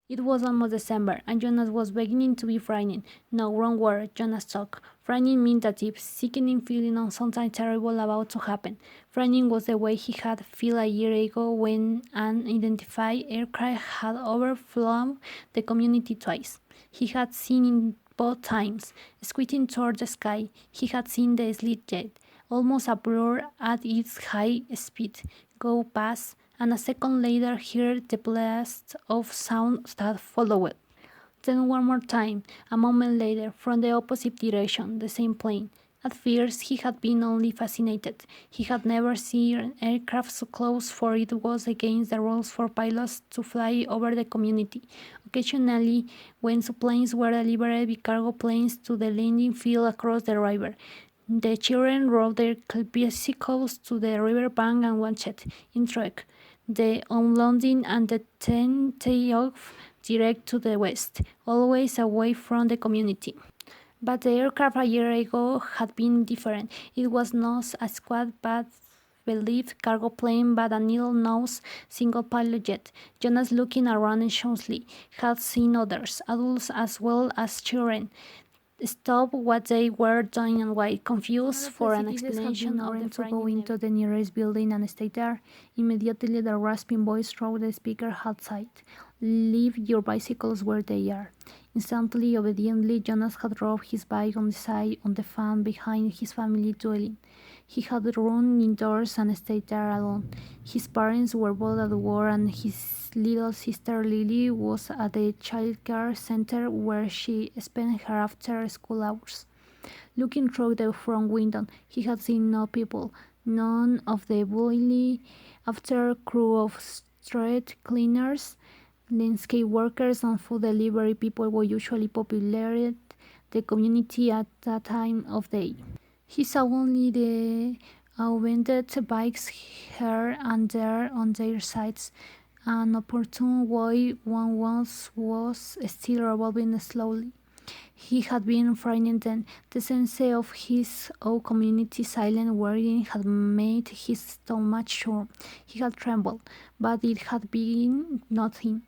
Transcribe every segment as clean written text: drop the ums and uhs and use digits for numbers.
It was almost December, and Jonas was beginning to be frightened. No, wrong word, Jonas talked. Frightening meant a deep, sickening feeling of something terrible about to happen. Frightening was the way he had felt a year ago when an unidentified aircraft had overflown the community twice. He had seen it both times, squinting toward the sky. He had seen the sleet jet, almost a blur at its high speed, go past, and a second later heard the blast of sound that followed. Then one more time, a moment later, from the opposite direction, the same plane. At first, he had been only fascinated. He had never seen an aircraft so close, for it was against the rules for pilots to fly over the community. Occasionally, when planes were delivered by cargo planes to the landing field across the river, the children rode their bicycles to the riverbank and watched, intrigued, the unloading and the then takeoff direct to the west, always away from the community. But the aircraft a year ago had been different. It was not a squad but believed cargo plane but a needle-nosed single-pilot jet. Jonas, looking around anxiously, had seen others, adults as well as children, stop what they were doing and why, confused for an explanation of the to go into the nearest building and stay there. Immediately the rasping voice through the speaker outside. Leave your bicycles where they are. Instantly, obediently, Jonas had drove his bike on the side on the fan behind his family dwelling. He had run indoors and stayed there alone. His parents were both at war, and his little sister Lily was at the childcare center where she spent her after-school hours. Looking through the front window, he had seen no people, none of the bully after crew of street cleaners, landscape workers, and food delivery people who usually populated the community at that time of day. He saw only the abandoned bikes here and there on their sides. An opportune way one was still revolving slowly. He had been frightened then. The sense of his own community silent wording had made his stomach sure. He had trembled, but it had been nothing.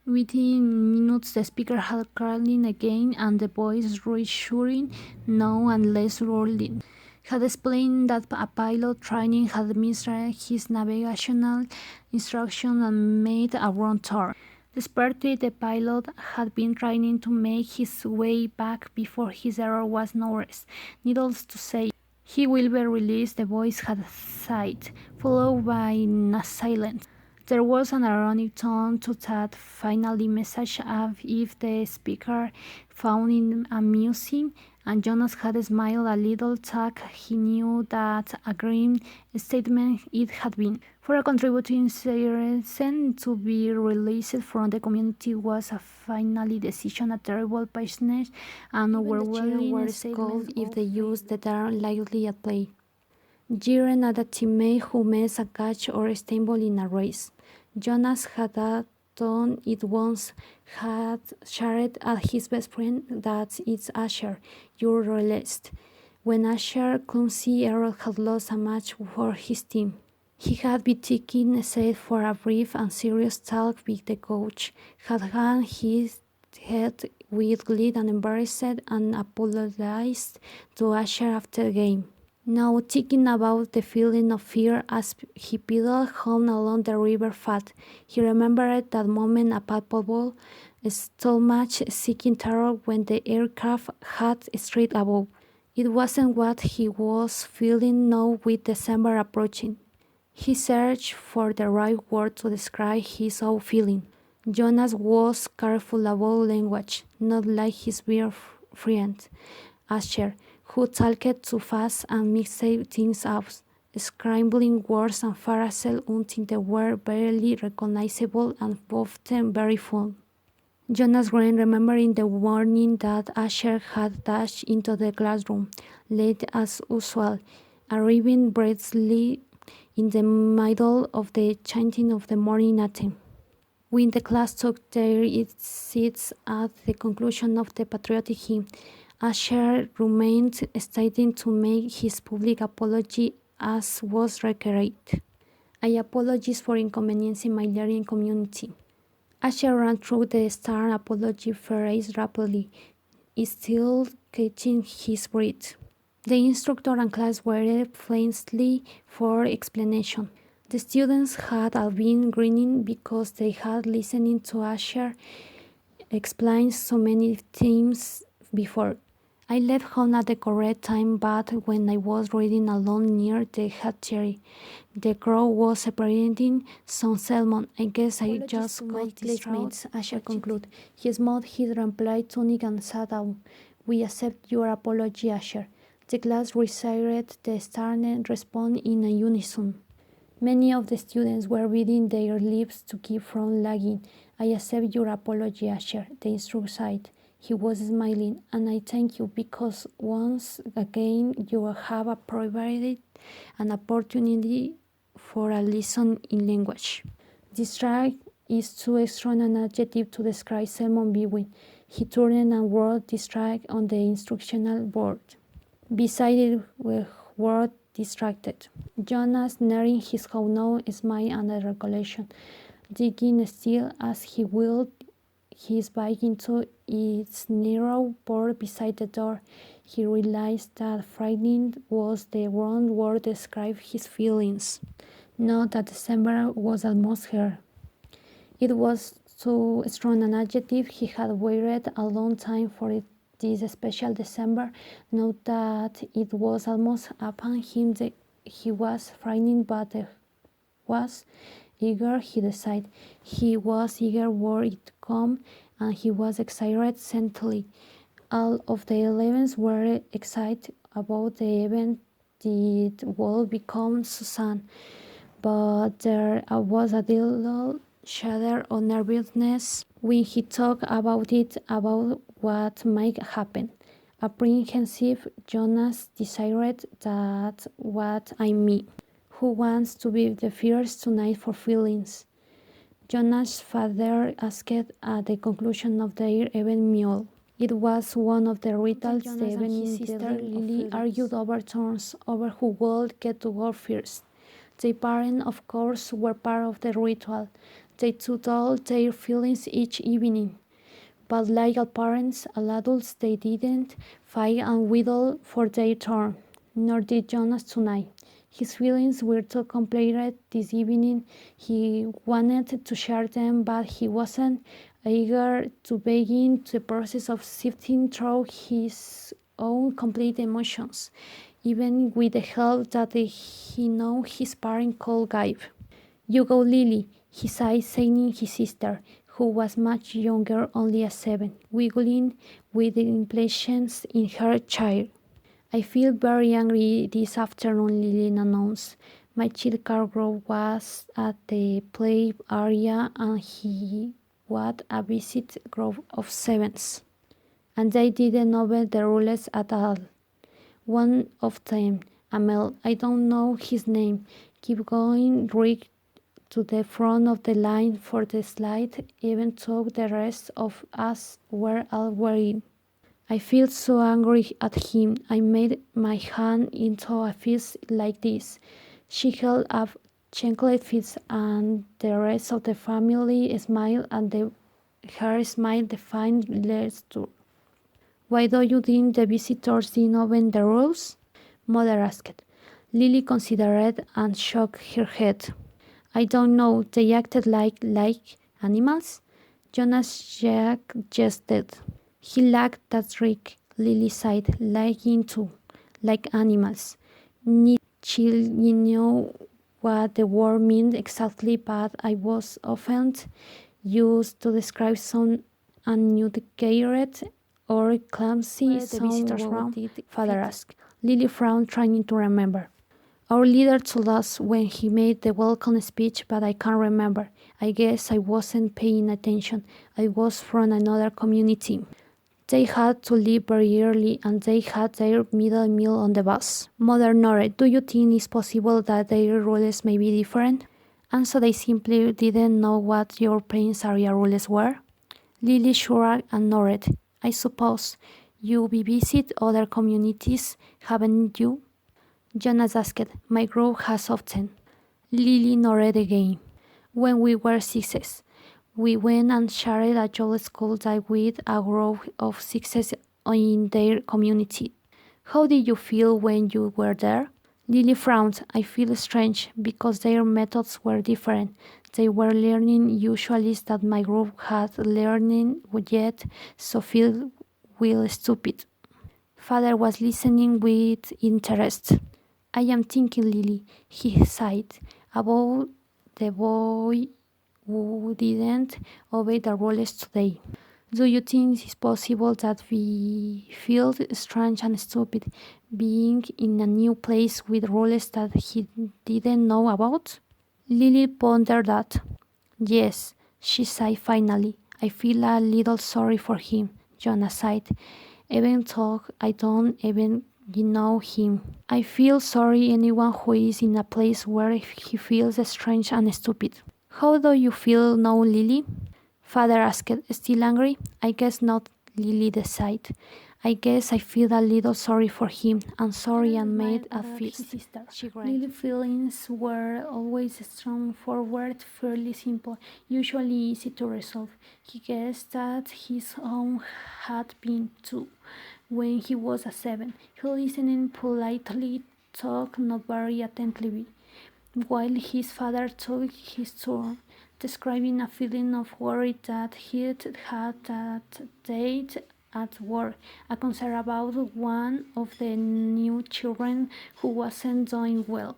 Within minutes the speaker had crawling again, and the voice reassuring, no and less rolling, had explained that a pilot training had misread his navigational instructions and made a wrong turn. Desperately, the pilot had been trying to make his way back before his error was noticed. Needless to say, he will be released, the voice had sighed, followed by a silence. There was an ironic tone to that final message, as if the speaker found it amusing, and Jonas had smiled a little, tag he knew that a grim statement it had been. For a contributing citizen to be released from the community was a final decision, a terrible passionate and overwhelming statement if they used the term lightly at play. Jeering at a teammate who missed a catch or stumbled in a race. Jonas had done it once, had shouted at his best friend, "That's it's Asher, you're released," when Asher, clumsy Errol, had lost a match for his team. He had been taken aside for a brief and serious talk with the coach, had hung his head with glee and embarrassed, and apologized to Asher after the game. Now thinking about the feeling of fear as he pedaled home along the river path, he remembered that moment, a palpable, stomach-sinking terror when the aircraft had straight above. It wasn't what he was feeling now with December approaching. He searched for the right word to describe his own feeling. Jonas was careful about language, not like his dear friend, Asher, who talked too fast and mixed things up, scrambling words and phrases until they were barely recognizable and often very full. Jonas grinned, remembering the morning that Asher had dashed into the classroom, late as usual, arriving breathlessly in the middle of the chanting of the morning anthem. When the class took their seats at the conclusion of the patriotic hymn, Asher remained stating to make his public apology as was required. "I apologize for inconveniencing my learning community. Asher ran through the stern apology phrase rapidly, still catching his breath. The instructor and class waited flintlessly for explanation. The students had all been grinning because they had listened to Asher explain so many things before. I left home at the correct time, but when I was reading alone near the hatchery, the crow was separating some salmon. I guess I just got distraught, Asher concluded. He smoothed his replied tunic and sat down. We accept your apology, Asher. The class recited the stern response in a unison. Many of the students were reading their lips to keep from lagging. I accept your apology, Asher, the instructor said. He was smiling, and I thank you because once again you have provided an opportunity for a lesson in language. Distract is too strong an adjective to describe Simon Bewin. He turned and wrote distract on the instructional board. Beside it were word distracted. Jonas, narrowing his how-now smile and a recollection, digging still as he wheeled his bike into its narrow board beside the door. He realized that frightening was the wrong word to describe his feelings. Now that December was almost here. It was so strong an adjective he had waited a long time for it. This special December, now that it was almost upon him, he was frightened but was eager, he decided. He was eager were it come, and he was excited certainly. All of the 11 were excited about the event that would become Susan, but there was a little shudder of nervousness when he talked about it, about what might happen. Apprehensive, Jonas desired that what I mean. Who wants to be the first tonight for feelings? Jonas' father asked at the conclusion of their evening meal. It was one of the rituals. The evening sister Lily argued over turns over who would get to go first. Their parents, of course, were part of the ritual. They told their feelings each evening. But like all parents, all adults, they didn't fight and whistle for their turn. Nor did Jonas tonight. His feelings were too complicated this evening. He wanted to share them, but he wasn't eager to begin the process of sifting through his own complete emotions, even with the help that he knew his parents could give. You go, Lily, he said, saying his sister, who was much younger, only a 7, wiggling with impatience in her chair. I feel very angry this afternoon, Lily announced. My child Karol was at the play area and he had a visit group of 7s. And they didn't obey the rules at all. One of them, Amel, I don't know his name, keep going right to the front of the line for the slide, even though the rest of us were all wearing. I feel so angry at him. I made my hand into a fist like this. She held up chanclet fist, and the rest of the family smiled, and her smile defined less too. Why do you think the visitors didn't obey the rules? Mother asked. Lily considered and shook her head. I don't know, they acted like animals? Jonas suggested. He lacked that trick, Lily sighed, like animals. She knew what the word meant exactly, but I was often used to describe some uneducated or clumsy someone, Father asked. Lily frowned, trying to remember. Our leader told us when he made the welcome speech, but I can't remember. I guess I wasn't paying attention. I was from another community. They had to leave very early, and they had their middle meal on the bus. Mother nodded. Do you think it's possible that their rules may be different? And so they simply didn't know what your parents' area rules were? Lily shrugged and nodded. I suppose. You visit other communities, haven't you? Jonas asked. My group has often. Lily nodded again. When we were 6s, We went and shared a job school day with a group of success in their community. How did you feel when you were there? Lily frowned. I feel strange because their methods were different. They were learning usually that my group had learning yet, so feel will stupid. Father was listening with interest. I am thinking, Lily, he sighed, about the boy who didn't obey the rules today. Do you think it's possible that we feel strange and stupid being in a new place with rules that he didn't know about? Lily pondered that. Yes, she sighed finally. I feel a little sorry for him, Jonah sighed. Even though I don't even know him. I feel sorry anyone who is in a place where he feels strange and stupid. How do you feel now, Lily? Father asked, still angry. I guess not, Lily decided. I guess I feel a little sorry for him, and sorry and made a fist. She cried. Lily's feelings were always straightforward, fairly simple, usually easy to resolve. He guessed that his own had been too. When he was a 7, he listened politely, talked not very attentively, while his father took his turn, describing a feeling of worry that he'd had that day at work, a concern about one of the new children who wasn't doing well.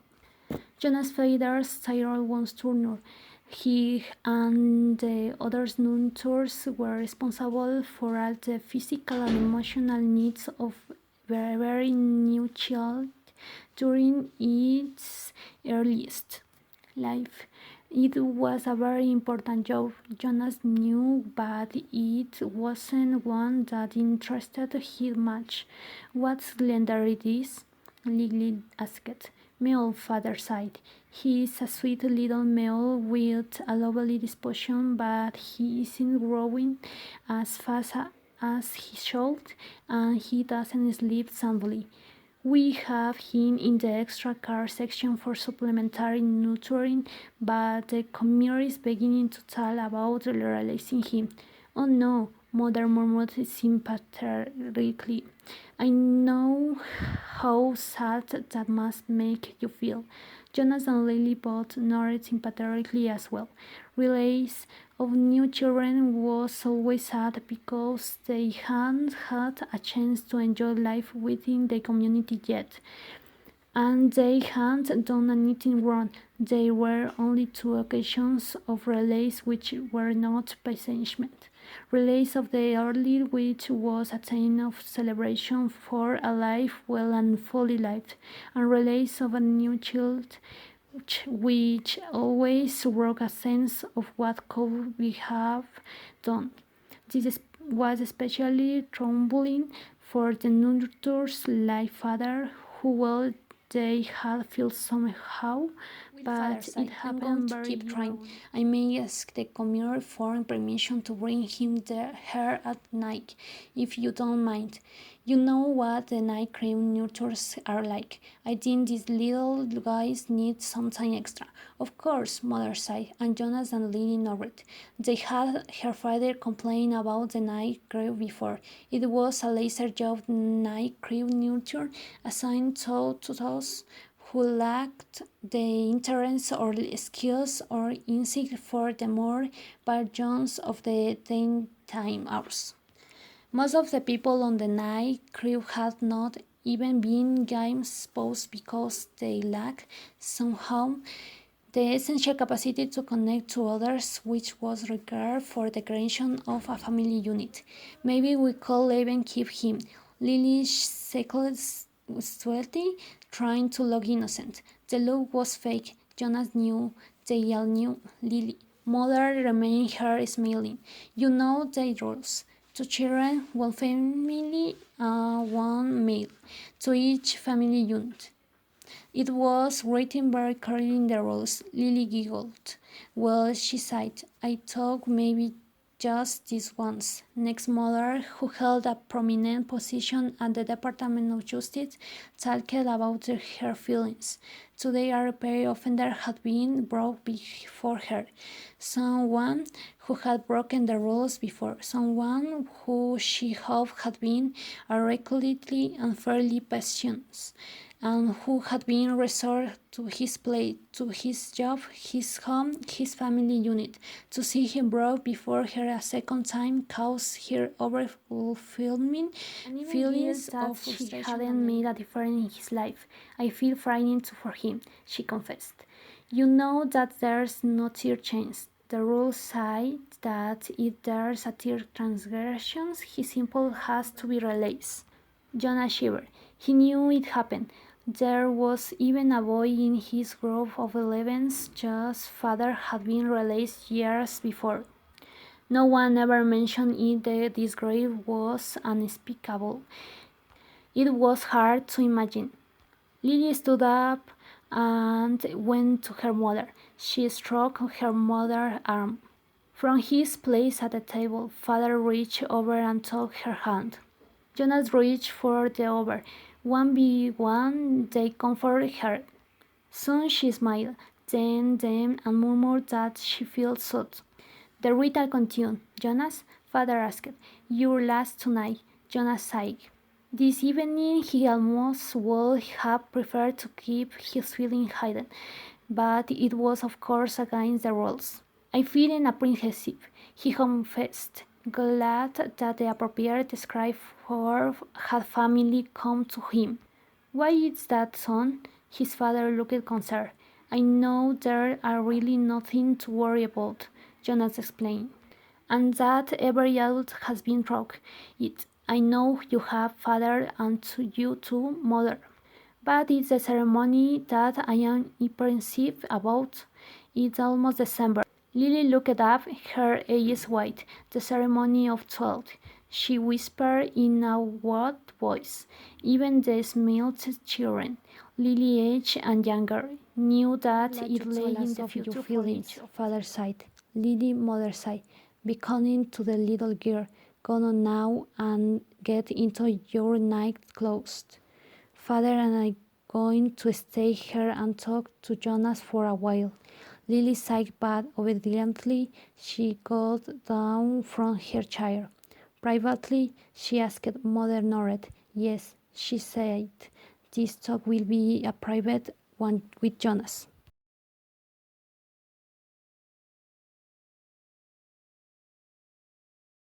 Jonas' father's title was Turner. He and the other tutors were responsible for all the physical and emotional needs of a very new child during its earliest life. It was a very important job, Jonas knew, but it wasn't one that interested him much. What slender it is? Lily asked. Male, father sighed. He is a sweet little male with a lovely disposition, but he isn't growing as fast as he should, and he doesn't sleep soundly. We have him in the extra care section for supplementary nurturing, but the community is beginning to talk about releasing him. Oh no, Mother murmured sympathetically. I know how sad that must make you feel. Jonas and Lily both nodded sympathetically as well. Release of new children was always sad because they hadn't had a chance to enjoy life within the community yet. And they hadn't done anything wrong. There were only 2 occasions of release which were not punishment. Release of the early, which was a time of celebration for a life well and fully lived, and release of a new child, which always brought a sense of what could we have done. This was especially troubling for the nurture's life father, who well they had felt somehow, but it happened very keep trying. I may ask the community for permission to bring him here at night, if you don't mind. You know what the night cream nurtures are like. I think these little guys need something extra. Of course, Mother sighed, and Jonas and Lily nodded. They had her father complain about the night crew before. It was a laser job night crew nurture assigned to those who lacked the interest or skills or instinct for the more versions of the daytime hours. Most of the people on the night crew had not even been game exposed because they lacked somehow the essential capacity to connect to others, which was required for the creation of a family unit. Maybe we could even keep him. Lily seconded sweaty, trying to look innocent. The look was fake. Jonas knew. They all knew. Lily. Mother remained her smiling. You know the rules. 2 children, 1 family, one male, to each family unit. It was written very clearly in the rules. Lily giggled. Well, she sighed. I thought maybe just this once. Next mother, who held a prominent position at the Department of Justice, talked about her feelings. Today a repeat offender had been brought before her. Someone who had broken the rules before. Someone who she hoped had been irregularly and unfairly pensioned, and who had been restored to his place, to his job, his home, his family unit. To see him brought before her a second time caused her overwhelming feelings of she frustration hadn't made a difference in his life. I feel frightened for him, she confessed. You know that there's no tier change. The rules say that if there's a tier transgression, he simply has to be released. Jonah shivered. He knew it happened. There was even a boy in his group of 11's whose father had been released years before. No one ever mentioned it. That this grave was unspeakable. It was hard to imagine. Lily stood up and went to her mother. She stroked her mother's arm. From his place at the table, father reached over and took her hand. Jonas reached for the other. One by one, they comforted her. Soon she smiled, then them, and murmured that she felt sad. The ritual continued. Jonas, father asked, "Your last tonight?" Jonas sighed. This evening he almost would have preferred to keep his feelings hidden, but it was of course against the rules. "I feel apprehensive," he confessed, glad that the appropriate described for had finally come to him. "Why is that, son?" His father looked concerned. "I know there are really nothing to worry about," Jonas explained, "and that every adult has been through it. I know you have, father, and you too, mother. But it's the ceremony that I am apprehensive about. It's almost December." Lily looked up, her eyes wide. "The ceremony of 12," she whispered in a awed voice. Even the smallest children, Lily age and younger, knew that it lay in the future for each. Father sighed. Lily, mother sighed, beckoning to the little girl. "Go on now and get into your night clothes. Father and I going to stay here and talk to Jonas for a while." Lily sighed, but obediently she got down from her chair. Privately, she asked. Mother nodded. "Yes," she said. "This talk will be a private one with Jonas."